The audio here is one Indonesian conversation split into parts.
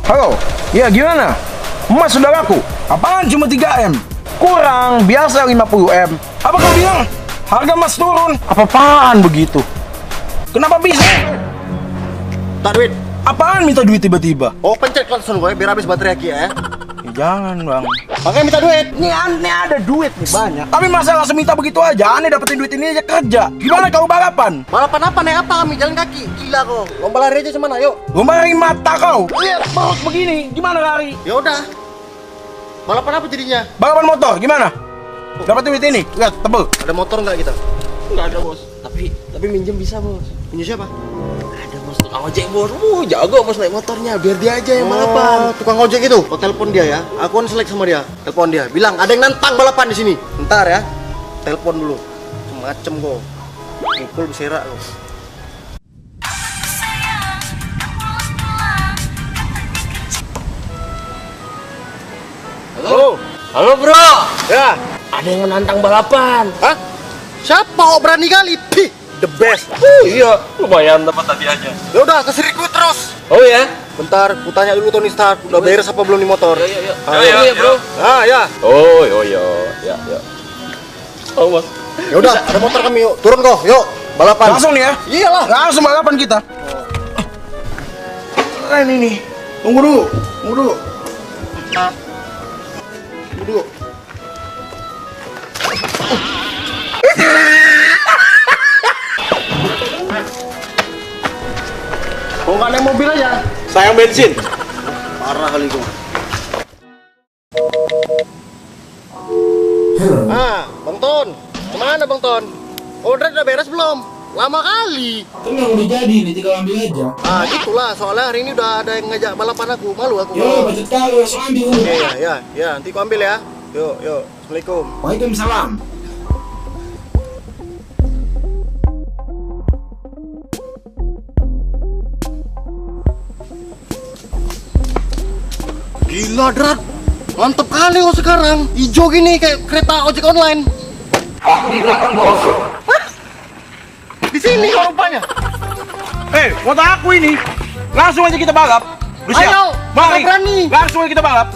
Halo, ya gimana? Emas sudah laku? Apaan cuma 3M? Kurang, biasa 50M. Apa kau bilang? Harga emas turun? Apa-apaan begitu? Kenapa bisa? Tak duit. Apaan minta duit tiba-tiba? Oh, pencet langsung gue biar habis baterai Aki ya. Ya, jangan bang. Makanya minta duit. Nih aneh ada duit nih banyak. Tapi masa langsung minta begitu aja? Aneh dapetin duit ini aja kerja. Gimana kau balapan? Balapan apa naik apa kami jalan kaki? Gila kau. Lomba lari aja semana, yuk. Lomba lari mata kau. Lihat perut begini, gimana lari? Ya udah. Balapan apa jadinya? Balapan motor, gimana? Dapat duit ini, lihat tebel. Ada motor nggak kita? Nggak ada bos. Tapi minjem bisa bos. Punya siapa? Ada bos tukang ojek bos. Jago bos naik motornya. Biar dia aja yang balapan. Tukang ojek itu. Kau telepon dia ya. Aku selek sama dia. Telepon dia. Bilang ada yang nantang balapan di sini. Ntar ya. Telepon dulu. Macem kau. Mukul beserak kau. Halo bro. Ya. Ada yang menantang balapan. Hah? Siapa kok berani kali? Pih, the best. Iya. Lumayan dapat tadi aja. Ya udah ke sirkuit terus. Oh ya. Bentar, ku tanya dulu Tony Stark, udah beres apa belum di motor? Iya. Ayo. Bro. Ah, ya. Oh iya. Ya. Oh bos. Ya udah, ada motor kami yuk. Turun kok, yuk. Balapan. Langsung nih ya? Iyalah. Langsung balapan kita. Keren ini. Tunggu dulu. Tunggu dulu. Kau nggak naik mobil aja? Sayang bensin. Parah kali kau. Bang Ton. Kemana Bang Ton? Order udah beres belum? Lama kali. Tenang udah jadi nih, tinggal ambil aja. Gitulah. Soalnya hari ini udah ada yang ngajak balapan aku. Malu aku. Yo, budget kali langsung ambil. Ya. Nanti ku ambil ya. Yuk. Assalamualaikum. Waalaikumsalam. Gila, Drat. Mantep kali kok sekarang. Ijo gini kayak kereta ojek online. Di sini kok rupanya. Motor aku ini. Langsung aja kita balap. Lu siap? Ayo, Mari. kita berani. Langsung aja kita balap.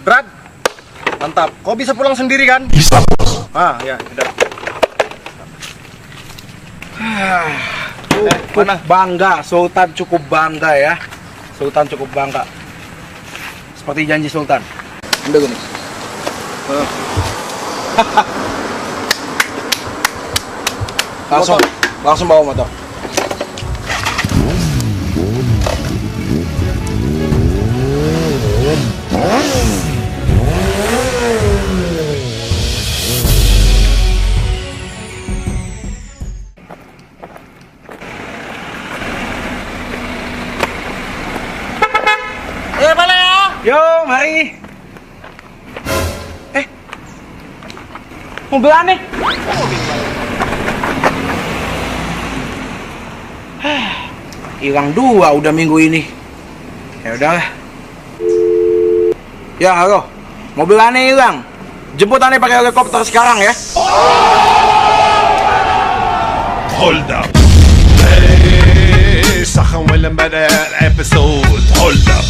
Drat. Mantap. Kau bisa pulang sendiri kan? Bisa bos. Ya, udah. Cukup bangga, Sultan cukup bangga ya. Sultan cukup bangga. Seperti janji Sultan. Udah gini. Langsung bawa motor. Balik ya. Yo, mari. Mobil aneh. Hilang 2 udah minggu ini. Ya udahlah. Ya, halo. Mobil aneh hilang. Jemput aneh pakai helikopter sekarang ya. Hold up. Hey, سخن ولا بدأ الابيسود. Hold up.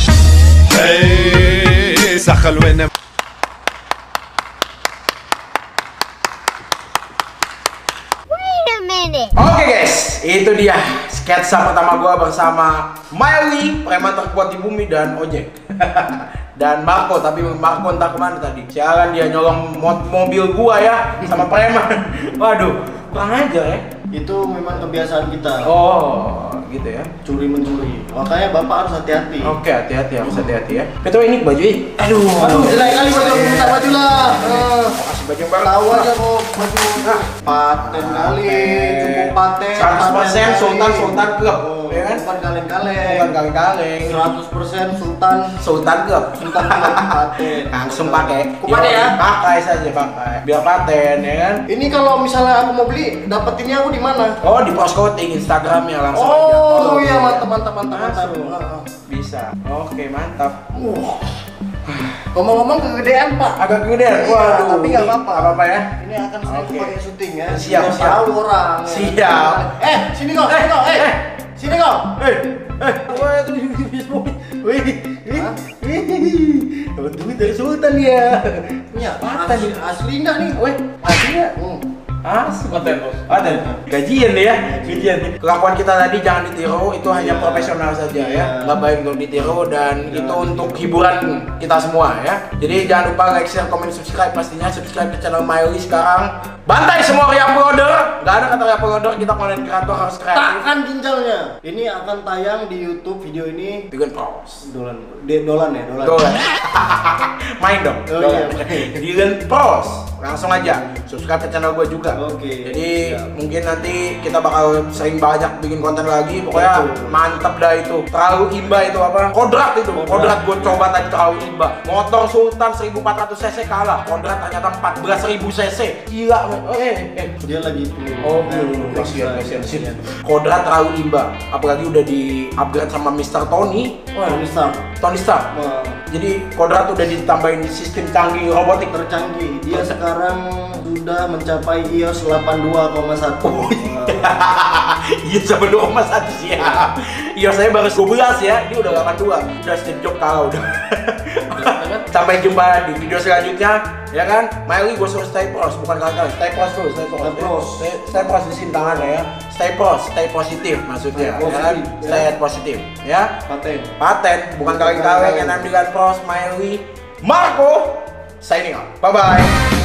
Hey, سخن ولا Itu dia sketsa pertama gua bersama Miley, preman terkuat di bumi, dan Ojek. Dan Marco, tapi Marco entah kemana tadi. Sialan dia nyolong mobil gua ya sama preman. Waduh, kurang ajar ya. Itu memang kebiasaan kita. Oh, gitu ya. Curi mencuri. Makanya Bapak harus hati-hati. Oke, hati-hati, harus hati-hati ya. Betul, ini baju ini. Aduh, Jelek kali baju, minta baju lah. kasih baju yang baru. Tahu aja kok baju. Paten kali, cukup paten. 100% Sultan Club, ya kan? Bukan kaleng-kaleng. Bukan kaleng-kaleng. 100% Sultan Club. Sultan paten. Langsung pakai. Aku pakai ya? Pakai saja, pakai. Biar paten ya kan. Ini kalau misalnya aku mau beli, dapetinnya aku di mana? Oh, di Poskoting Instagramnya langsung aja. Oh iya, mantap. Langsung. Bisa. Oke, mantap. Ngomong-ngomong kegedean Pak. Agak kegedean. Iya, Waduh. tapi nggak apa-apa. Nggak apa-apa ya. Ini akan sering Oke. pakai syuting ya. Siap. Tahu orang. ya. Siap. Sini kau. Sini kau. Waduh, wih, dapat duit dari Sultan ya. Punya Paten. asli enggak nih? Wih, aslinya. Paten. Gajian nih ya, gajian. Kelakuan kita tadi jangan ditiru, itu hanya profesional saja ya. Nggak baik untuk ditiru dan itu untuk hiburan kita semua ya. Jadi jangan lupa like, share, komen, subscribe, pastinya subscribe ke channel Miley sekarang. Bantai semua re-uploader. Nggak ada kata re-uploader, kita konten kreator harus kreatif. Takkan ginjalnya. Ini akan tayang di YouTube video ini. Bikin pros. Dolan ya, dolan. Dolan. Main dong. Oh, Dolan. iya. Bikin pros. Langsung aja subscribe ke channel gue juga. Oke. Jadi Siap. mungkin nanti kita bakal sering banyak bikin konten lagi. Pokoknya Betul. mantep dah itu. Terlalu imba itu apa? Kodrat itu. Kodrat gue coba tadi terlalu imba. Motor Sultan 1400 cc kalah. Kodrat ternyata 14.000 cc. Gila. Dia lagi Oh, kasihan. Kodrat terlalu imba. Apalagi udah di upgrade sama Mr. Tony. Wah, Tony Stark. Jadi Kodrat udah ditambahin sistem canggih robotik. Tercanggih. Dia sekarang sudah mencapai iOS 82,1. Iya, sama 2,1 sih ya. Iya, saya baru 12 ya. Ini udah 82. Udah Steve Jobs kalah udah. Sampai jumpa di video selanjutnya, ya kan? Miley gue suruh stay pros, bukan kalian. Stay pros tuh, stay pros di sini tangannya ya. Stay pros, stay positif maksudnya. Stay Ya kan? positif, Stay positif, ya. Paten, bukan kaleng-kaleng yang ambilkan pros. Miley, Marco, signing out. Bye bye.